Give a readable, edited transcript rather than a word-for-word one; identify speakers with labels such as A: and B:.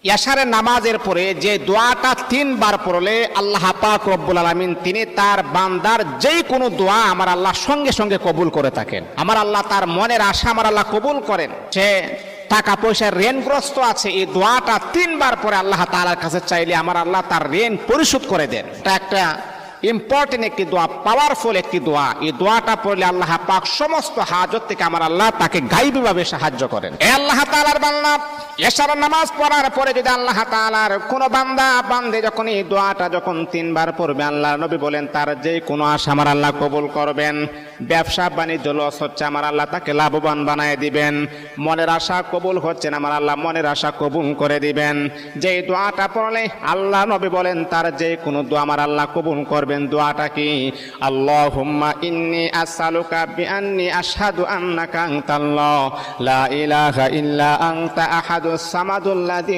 A: এশারের নামাজের পরে যে দোয়াটা 3 বার পড়লে আল্লাহ পাক রব্বুল আলামিন তিনি তার বান্দার যেই কোনো দোয়া আমার আল্লাহ সঙ্গে সঙ্গে কবুল করে থাকেন। আমার আল্লাহ তার মনের আশা আমার আল্লাহ কবুল করেন। সে টাকা পয়সার ঋণগ্রস্ত আছে, এই দোয়াটা 3 বার পরে আল্লাহ তাআলার কাছে চাইলে আমার আল্লাহ তার ঋণ পরিশোধ করে দেন। এটা একটা ইম্পর্টেন্ট একটি দোয়া, পাওয়ারফুল একটি দোয়া। এই দোয়াটা পড়লে আল্লাহ পাক সমস্ত হাজত থেকে আমার আল্লাহ তাকে গায়বীভাবে সাহায্য করেন। এ আল্লাহ তাআলার বান্দা, এশার নামাজ পড়ার পরে যদি আল্লাহ তাআলার কোনো বান্দা বান্দে যখন এই দোয়াটা যখন 3 বার পড়বে, আল্লাহর নবী বলেন তার যে কোনো আশা আমার আল্লাহ কবুল করবেন। ব্যবসা বাণিজ্য লস হচ্ছে, আমার আল্লাহ তাকে লাভবান বানায় দিবেন। মনের আশা কবুল হচ্ছে না, আমার আল্লাহ মনের আশা কবুল করে দিবেন। যে দোয়াটা পড়লে আল্লাহ নবী বলেন তার যে কোনো দোয়া আমার আল্লাহ কবুল করবেন। দোয়াটা কি? আল্লাহুম্মা ইন্নী আসআলুকা বিআন্নী আশহাদু আন্নাকা আনতাল্লাহ লা ইলাহা ইল্লা আনতা আহাদুস সামাদুল্লাযী